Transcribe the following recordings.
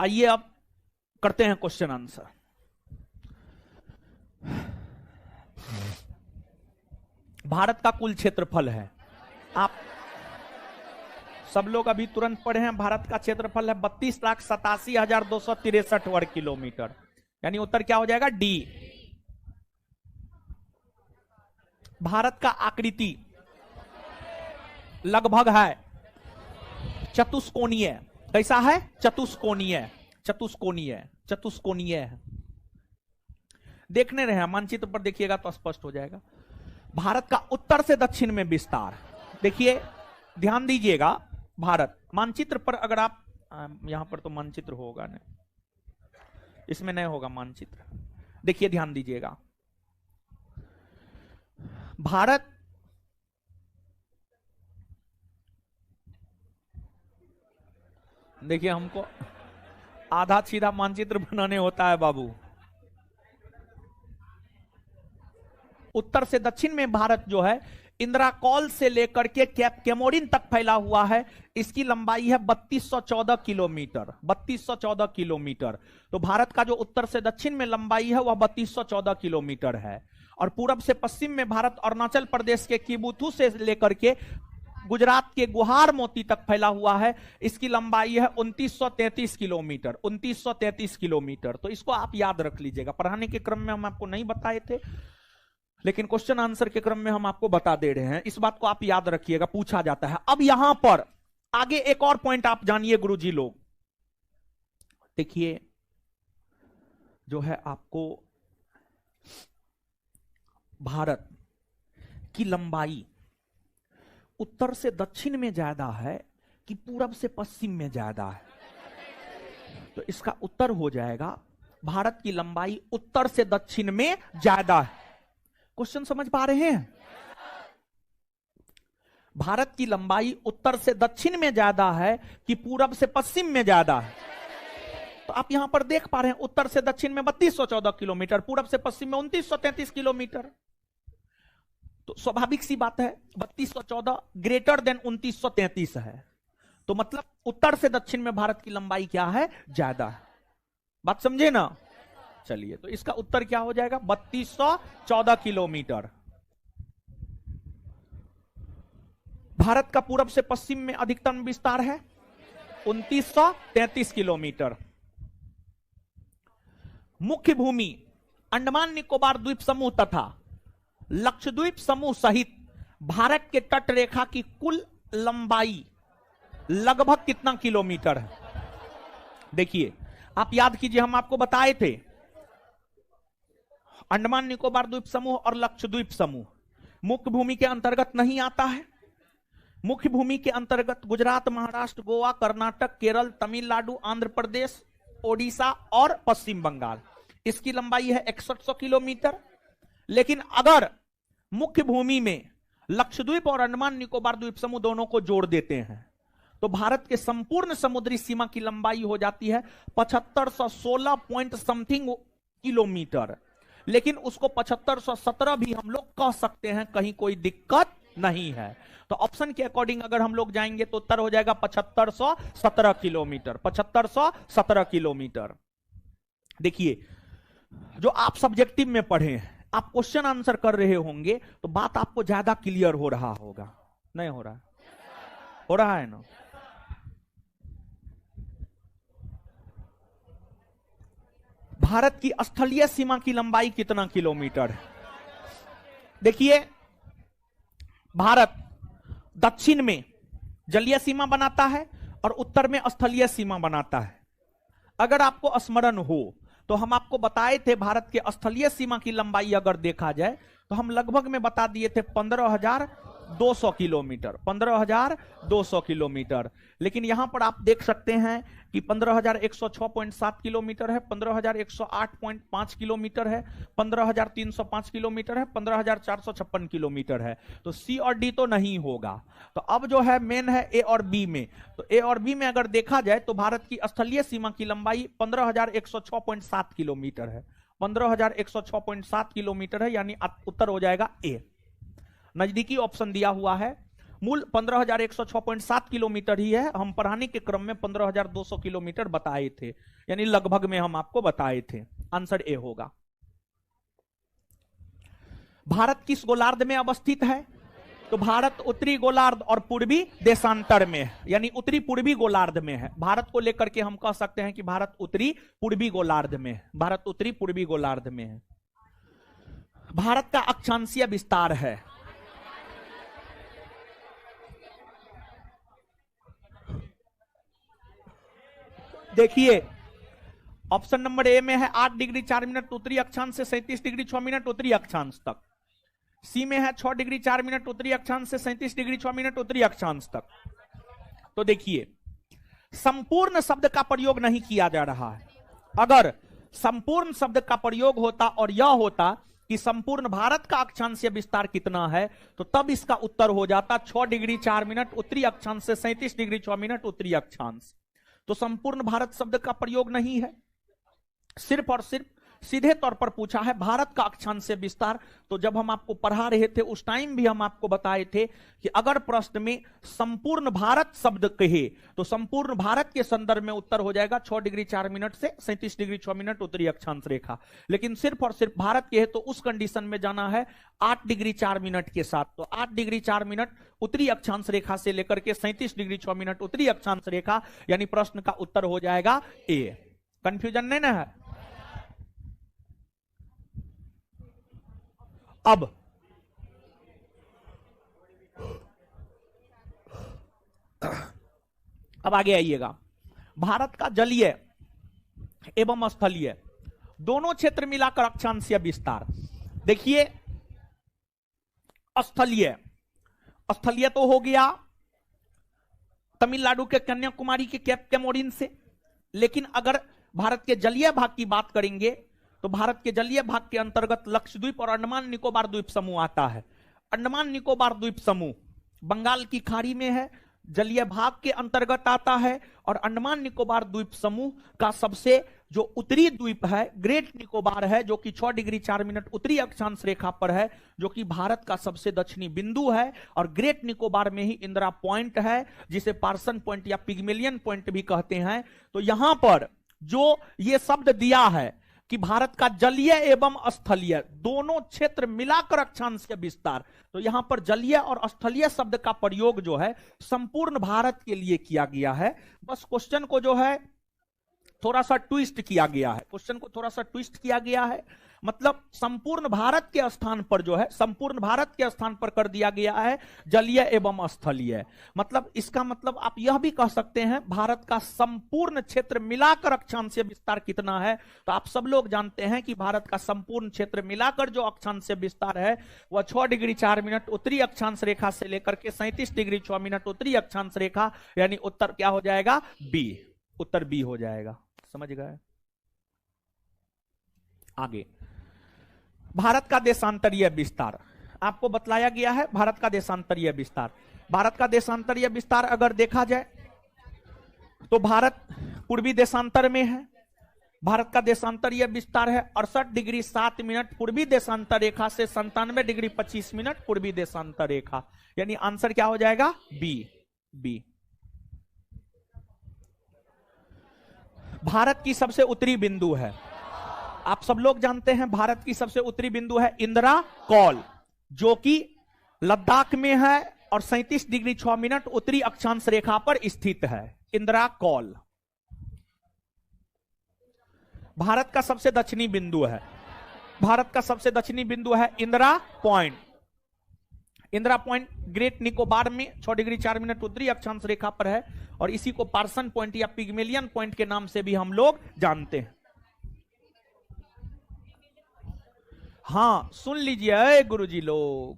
आइए अब करते हैं क्वेश्चन आंसर। भारत का कुल क्षेत्रफल है, आप सब लोग अभी तुरंत पढ़े हैं, भारत का क्षेत्रफल है 32,87,263 वर्ग किलोमीटर, यानी उत्तर क्या हो जाएगा? डी। भारत का आकृति लगभग है चतुष्कोणीय। कैसा है? चतुष्कोणीय। चतुष्कोणीय, चतुष्कोणीय है। देखने रहे मानचित्र पर, देखिएगा तो स्पष्ट हो जाएगा। भारत का उत्तर से दक्षिण में विस्तार, देखिए ध्यान दीजिएगा, भारत मानचित्र पर अगर आप, यहां पर तो मानचित्र होगा नहीं, इसमें नहीं होगा मानचित्र, देखिए ध्यान दीजिएगा। भारत देखिए, हमको आधा सीधा मानचित्र बनाने होता है बाबू। उत्तर से दक्षिण में भारत जो है इंद्राकौल से लेकर के कैप कैमोरिन तक फैला हुआ है। इसकी लंबाई है 3214 किलोमीटर। 3214 किलोमीटर। तो भारत का जो उत्तर से दक्षिण में लंबाई है वह 3214 किलोमीटर है। और पूरब से पश्चिम में भारत अरुणाचल प्रदेश के किबुथु से लेकर के गुजरात के गुहार मोती तक फैला हुआ है। इसकी लंबाई है 2933 किलोमीटर। 2933 किलोमीटर। तो इसको आप याद रख लीजिएगा। पढ़ाने के क्रम में हम आपको नहीं बताए थे, लेकिन क्वेश्चन आंसर के क्रम में हम आपको बता दे रहे हैं। इस बात को आप याद रखिएगा, पूछा जाता है। अब यहां पर आगे एक और पॉइंट आप जानिए गुरुजी लोग। देखिए जो है आपको भारत की लंबाई उत्तर से दक्षिण में ज्यादा है कि पूरब से पश्चिम में ज्यादा है? तो इसका उत्तर हो जाएगा भारत की लंबाई उत्तर से दक्षिण में ज्यादा है। क्वेश्चन समझ पा रहे हैं? भारत की लंबाई उत्तर से दक्षिण में ज्यादा है कि पूरब से पश्चिम में ज्यादा है? तो आप यहां पर देख पा रहे हैं, उत्तर से दक्षिण में 3214 किलोमीटर, पूरब से पश्चिम में 2933 किलोमीटर। तो स्वाभाविक सी बात है 3214 ग्रेटर देन 2933 है। तो मतलब उत्तर से दक्षिण में भारत की लंबाई क्या है? ज्यादा है। बात समझे ना? चलिए, तो इसका उत्तर क्या हो जाएगा? 3214 किलोमीटर। भारत का पूरब से पश्चिम में अधिकतम विस्तार है 2933 किलोमीटर। मुख्य भूमि अंडमान निकोबार द्वीप समूह तथा लक्षद्वीप समूह सहित भारत के तट रेखा की कुल लंबाई लगभग कितना किलोमीटर है? देखिए, आप याद कीजिए, हम आपको बताए थे अंडमान निकोबार द्वीप समूह और लक्षद्वीप समूह मुख्य भूमि के अंतर्गत नहीं आता है। मुख्य भूमि के अंतर्गत गुजरात, महाराष्ट्र, गोवा, कर्नाटक, केरल, तमिलनाडु, आंध्र प्रदेश, ओडिशा और पश्चिम बंगाल। इसकी लंबाई है 6100 किलोमीटर। लेकिन अगर मुख्य भूमि में लक्षद्वीप और अंडमान निकोबार द्वीप समूह दोनों को जोड़ देते हैं तो भारत के संपूर्ण समुद्री सीमा की लंबाई हो जाती है 7516 पॉइंट समथिंग किलोमीटर। लेकिन उसको 7517 भी हम लोग कह सकते हैं, कहीं कोई दिक्कत नहीं है। तो ऑप्शन के अकॉर्डिंग अगर हम लोग जाएंगे तो उत्तर हो जाएगा 7517 किलोमीटर। 7517 किलोमीटर। देखिए, जो आप सब्जेक्टिव में पढ़े हैं, आप क्वेश्चन आंसर कर रहे होंगे तो बात आपको ज्यादा क्लियर हो रहा होगा। नहीं हो रहा? हो रहा है ना? भारत की स्थलीय सीमा की लंबाई कितना किलोमीटर है? देखिए, भारत दक्षिण में जलीय सीमा बनाता है और उत्तर में स्थलीय सीमा बनाता है। अगर आपको स्मरण हो तो हम आपको बताए थे भारत के स्थलीय सीमा की लंबाई अगर देखा जाए तो हम लगभग में बता दिए थे 15,200 किलोमीटर। 15,200 किलोमीटर। लेकिन यहां पर आप देख सकते हैं कि 15,106.7 किलोमीटर है, 15,108.5 किलोमीटर है, 15,305 किलोमीटर है, 15,456 किलोमीटर है। तो सी और डी तो नहीं होगा। तो अब जो है मेन है ए और बी में। तो ए और बी में अगर देखा जाए तो भारत की स्थलीय सीमा की लंबाई 15,106.7 किलोमीटर है। 15,106.7 किलोमीटर है, यानी उत्तर हो जाएगा ए। नजदीकी ऑप्शन दिया हुआ है मूल 15,106.7 किलोमीटर ही है। हम पढ़ाने के क्रम में 15,200 किलोमीटर बताए थे, यानी लगभग में हम आपको बताए थे। आंसर ए होगा। भारत किस गोलार्ध में अवस्थित है? तो भारत उत्तरी गोलार्ध और पूर्वी देशांतर में है, यानी उत्तरी पूर्वी गोलार्ध में है। भारत को लेकर के हम कह सकते हैं कि भारत उत्तरी पूर्वी गोलार्ध में है। भारत उत्तरी पूर्वी गोलार्ध में है। भारत का अक्षांशीय विस्तार है, देखिए ऑप्शन नंबर ए में है 8 डिग्री 4 मिनट उत्तरी अक्षांश से 37 डिग्री 6 मिनट उत्तरी अक्षांश तक। सी में है 6 डिग्री 4 मिनट उत्तरी अक्षांश से 37 डिग्री 6 मिनट उत्तरी अक्षांश तक। तो देखिए संपूर्ण शब्द का प्रयोग नहीं किया जा रहा है। अगर संपूर्ण शब्द का प्रयोग होता और यह होता कि संपूर्ण भारत का अक्षांशीय विस्तार कितना है, तो तब इसका उत्तर हो जाता 6 डिग्री 4 मिनट उत्तरी अक्षांश से 37 डिग्री 6 मिनट उत्तरी अक्षांश। तो संपूर्ण भारत शब्द का प्रयोग नहीं है, सिर्फ और सिर्फ सीधे तौर पर पूछा है भारत का अक्षांशीय विस्तार। तो जब हम आपको पढ़ा रहे थे उस टाइम भी हम आपको बताए थे कि अगर प्रश्न में संपूर्ण भारत शब्द कहे तो संपूर्ण भारत के संदर्भ में उत्तर हो जाएगा 6 डिग्री 4 मिनट से 37 डिग्री 6 मिनट उत्तरी अक्षांश रेखा। लेकिन सिर्फ और सिर्फ भारत के है तो उस कंडीशन में जाना है 8 डिग्री 4 मिनट के साथ। तो 8 डिग्री 4 मिनट उत्तरी अक्षांश रेखा से लेकर के 37 डिग्री 6 मिनट उत्तरी अक्षांश रेखा, यानी प्रश्न का उत्तर हो जाएगा ए। कंफ्यूजन नहीं ना है? अब आगे आइएगा। भारत का जलीय एवं स्थलीय दोनों क्षेत्र मिलाकर अक्षांशीय विस्तार। देखिए स्थलीय स्थलीय तो हो गया तमिलनाडु के कन्याकुमारी के कैप कैमोरिन से, लेकिन अगर भारत के जलीय भाग की बात करेंगे तो भारत के जलीय भाग के अंतर्गत लक्षद्वीप और अंडमान निकोबार द्वीप समूह आता है। अंडमान निकोबार द्वीप समूह बंगाल की खाड़ी में है, जलीय भाग के अंतर्गत आता है। और अंडमान निकोबार द्वीप समूह का सबसे जो उत्तरी द्वीप है ग्रेट निकोबार है, जो कि 6 डिग्री 4 मिनट उत्तरी अक्षांश रेखा पर है, जो कि भारत का सबसे दक्षिणी बिंदु है। और ग्रेट निकोबार में ही इंदिरा पॉइंट है, जिसे पार्सन पॉइंट या पिग्मेलियन पॉइंट भी कहते हैं। तो यहां पर जो ये शब्द दिया है कि भारत का जलीय एवं स्थलीय दोनों क्षेत्र मिलाकर अक्षांशीय विस्तार, तो यहां पर जलीय और स्थलीय शब्द का प्रयोग जो है संपूर्ण भारत के लिए किया गया है। बस क्वेश्चन को जो है थोड़ा सा ट्विस्ट किया गया है, क्वेश्चन को थोड़ा सा ट्विस्ट किया गया है। मतलब संपूर्ण भारत के स्थान पर जो है संपूर्ण भारत के स्थान पर कर दिया गया है जलीय एवं स्थलीय। मतलब इसका मतलब आप यह भी कह सकते हैं भारत का संपूर्ण क्षेत्र मिलाकर अक्षांशीय विस्तार कितना है। तो आप सब लोग जानते हैं कि भारत का संपूर्ण क्षेत्र मिलाकर जो अक्षांशीय विस्तार है वह 6 डिग्री 4 मिनट उत्तरी अक्षांश रेखा से लेकर के 37 डिग्री 6 मिनट उत्तरी अक्षांश रेखा, यानी उत्तर क्या हो जाएगा? बी। उत्तर बी हो जाएगा। समझ गए? आगे भारत का देशांतरीय विस्तार आपको बतलाया गया है। भारत का देशांतरीय विस्तार, भारत का देशांतरीय विस्तार अगर देखा जाए तो भारत पूर्वी देशांतर में है। भारत का देशांतरीय विस्तार है 68 डिग्री 7 मिनट पूर्वी देशांतर रेखा से 97 डिग्री 25 मिनट पूर्वी देशांतर रेखा, यानी आंसर क्या हो जाएगा? बी। बी। भारत की सबसे उत्तरी बिंदु है, आप सब लोग जानते हैं भारत की सबसे उत्तरी बिंदु है इंदिरा कॉल, जो कि लद्दाख में है और 37 डिग्री 6 मिनट उत्तरी अक्षांश रेखा पर स्थित है। इंदिरा कॉल भारत का सबसे दक्षिणी बिंदु है। भारत का सबसे दक्षिणी बिंदु है Indira point. Indira point great Nicobar में 6 डिग्री 4 मिनट उत्तरी अक्षांश रेखा पर है और इसी को पार्सन पॉइंट या पिग्मेलियन पॉइंट के नाम से भी हम लोग जानते हैं। हाँ सुन लीजिए गुरुजी लोग,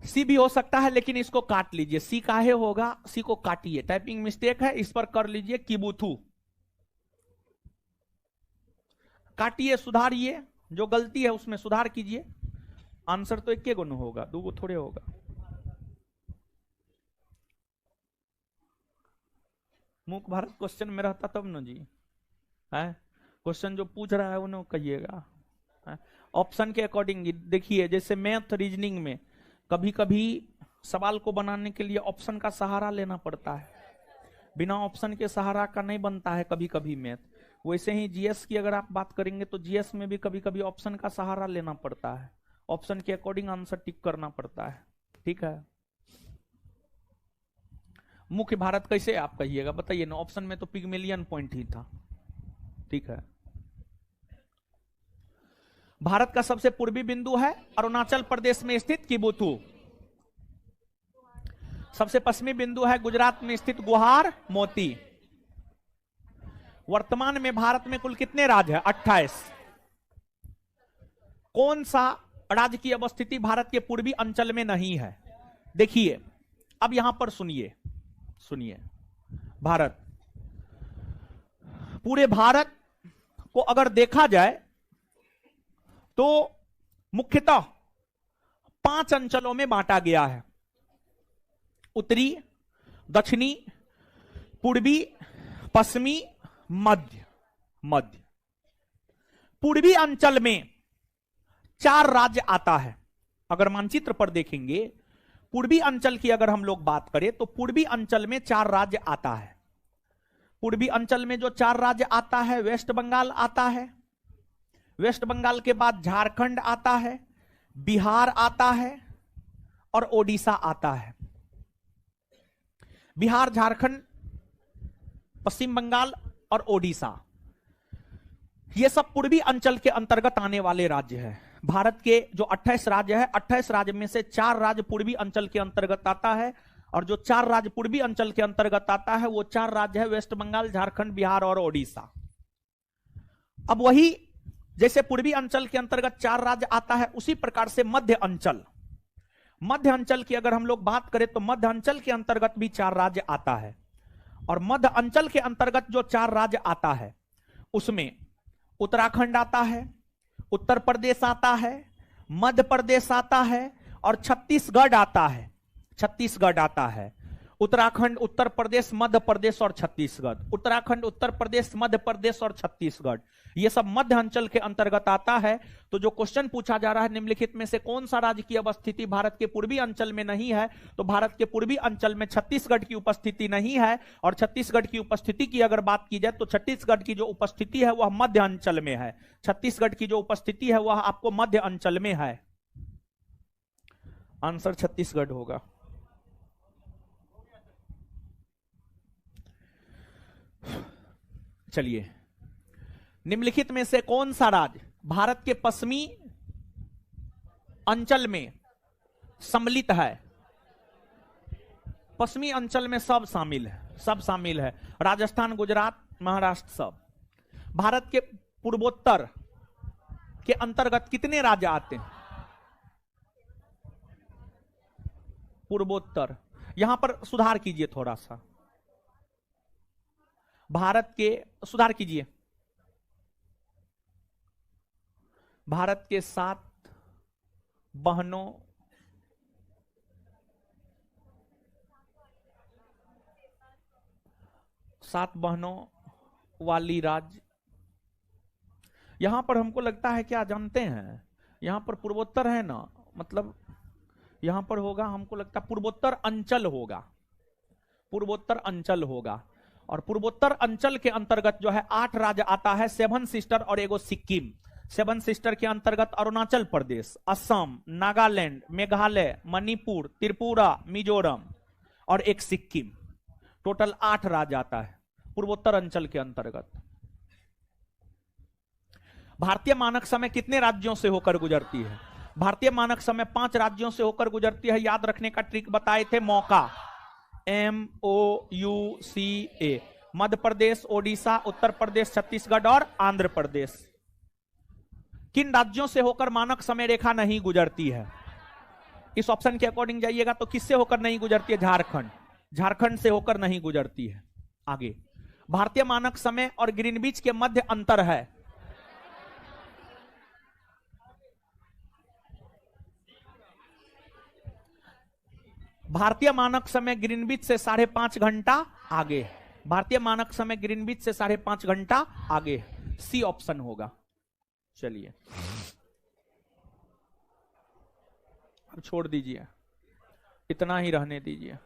सी भी हो सकता है लेकिन इसको काट लीजिए। सी काहे होगा? सी को काटिए, टाइपिंग मिस्टेक है, इस पर कर लीजिए किबुथू। काटिए, सुधारिए, जो गलती है उसमें सुधार कीजिए। आंसर तो एक गो होगा, 2 गो थोड़े होगा। मुख भारत क्वेश्चन में रहता तब न जी है, क्वेश्चन जो पूछ रहा है उन्हें कहिएगा। ऑप्शन के अकॉर्डिंग देखिए, जैसे मैथ रीजनिंग में कभी कभी सवाल को बनाने के लिए ऑप्शन का सहारा लेना पड़ता है, बिना ऑप्शन के सहारा का नहीं बनता है कभी कभी मैथ। वैसे ही जीएस की अगर आप बात करेंगे तो जीएस में भी कभी कभी ऑप्शन का सहारा लेना पड़ता है, ऑप्शन के अकॉर्डिंग आंसर टिक करना पड़ता है। ठीक है, मुख्य भारत कैसे आप कहिएगा बताइए ना, ऑप्शन में तो पिग्मेलियन पॉइंट ही था। ठीक है, भारत का सबसे पूर्वी बिंदु है अरुणाचल प्रदेश में स्थित किबुथु। सबसे पश्चिमी बिंदु है गुजरात में स्थित गुहार मोती। वर्तमान में भारत में कुल कितने राज्य है? 28। कौन सा राज्य की अवस्थिति भारत के पूर्वी अंचल में नहीं है? देखिए अब यहां पर सुनिए सुनिए, भारत, पूरे भारत को अगर देखा जाए तो मुख्यतः 5 अंचलों में बांटा गया है, उत्तरी, दक्षिणी, पूर्वी, पश्चिमी, मध्य। मध्य पूर्वी अंचल में 4 राज्य आता है। अगर मानचित्र पर देखेंगे पूर्वी अंचल की अगर हम लोग बात करें तो पूर्वी अंचल में 4 राज्य आता है। पूर्वी अंचल में जो 4 राज्य आता है, वेस्ट बंगाल आता है, वेस्ट बंगाल के बाद झारखंड आता है, बिहार आता है और ओडिशा आता है। बिहार, झारखंड, पश्चिम बंगाल और ओडिशा, ये सब पूर्वी अंचल के अंतर्गत आने वाले राज्य हैं। भारत के जो 28 राज्य है, 28 राज्य में से 4 राज्य पूर्वी अंचल के अंतर्गत आता है, और जो 4 राज्य पूर्वी अंचल के अंतर्गत आता है वो 4 राज्य है वेस्ट बंगाल, झारखंड, बिहार और ओडिशा। अब वही जैसे पूर्वी अंचल के अंतर्गत 4 राज्य आता है, उसी प्रकार से मध्य अंचल, मध्य अंचल की अगर हम लोग बात करें तो मध्य अंचल के अंतर्गत भी 4 राज्य आता है। और मध्य अंचल के अंतर्गत जो 4 राज्य आता है उसमें उत्तराखंड आता है, उत्तर प्रदेश आता है, मध्य प्रदेश आता है और छत्तीसगढ़ आता है। छत्तीसगढ़ आता है। उत्तराखंड, उत्तर प्रदेश, मध्य प्रदेश और छत्तीसगढ़, उत्तराखंड, उत्तर प्रदेश, मध्य प्रदेश और छत्तीसगढ़, ये सब मध्य अंचल के अंतर्गत आता है। तो जो क्वेश्चन पूछा जा रहा है निम्नलिखित में से कौन सा राज्य की अवस्थिति भारत के पूर्वी अंचल में नहीं है, तो भारत के पूर्वी अंचल में छत्तीसगढ़ की उपस्थिति नहीं है। और छत्तीसगढ़ की उपस्थिति की अगर बात की जाए तो छत्तीसगढ़ की जो उपस्थिति है वह मध्य अंचल में है। छत्तीसगढ़ की जो उपस्थिति है वह आपको मध्य अंचल में है। आंसर छत्तीसगढ़ होगा। चलिए, निम्नलिखित में से कौन सा राज्य भारत के पश्चिमी अंचल में सम्मिलित है? पश्चिमी अंचल में सब शामिल है, सब शामिल है, राजस्थान, गुजरात, महाराष्ट्र सब। भारत के पूर्वोत्तर के अंतर्गत कितने राज्य आते हैं? पूर्वोत्तर, यहां पर सुधार कीजिए थोड़ा सा, भारत के सुधार कीजिए। भारत के 7 बहनों वाली राज्य, यहां पर हमको लगता है क्या जानते हैं, यहां पर पूर्वोत्तर है ना, मतलब यहां पर होगा, हमको लगता है पूर्वोत्तर अंचल होगा, पूर्वोत्तर अंचल होगा। और पूर्वोत्तर अंचल के अंतर्गत जो है 8 राज्य आता है, 7 सिस्टर और एगो सिक्किम। 7 सिस्टर के अंतर्गत अरुणाचल प्रदेश, असम, नागालैंड, मेघालय, मणिपुर, त्रिपुरा, मिजोरम और एक सिक्किम, टोटल 8 राज्य आता है पूर्वोत्तर अंचल के अंतर्गत। भारतीय मानक समय कितने राज्यों से होकर गुजरती है? भारतीय मानक समय 5 राज्यों से होकर गुजरती है। याद रखने का ट्रिक बताए थे, मौका, MOUCA, मध्य प्रदेश, ओडिशा, उत्तर प्रदेश, छत्तीसगढ़ और आंध्र प्रदेश। किन राज्यों से होकर मानक समय रेखा नहीं गुजरती है? इस ऑप्शन के अकॉर्डिंग जाइएगा तो किससे होकर नहीं गुजरती है? झारखंड, झारखंड से होकर नहीं गुजरती है। आगे, भारतीय मानक समय और ग्रीनविच के मध्य अंतर है? भारतीय मानक समय ग्रीनविच से 5.5 घंटा आगे, भारतीय मानक समय ग्रीनविच से 5.5 घंटा आगे, सी ऑप्शन होगा। चलिए अब छोड़ दीजिए, इतना ही रहने दीजिए।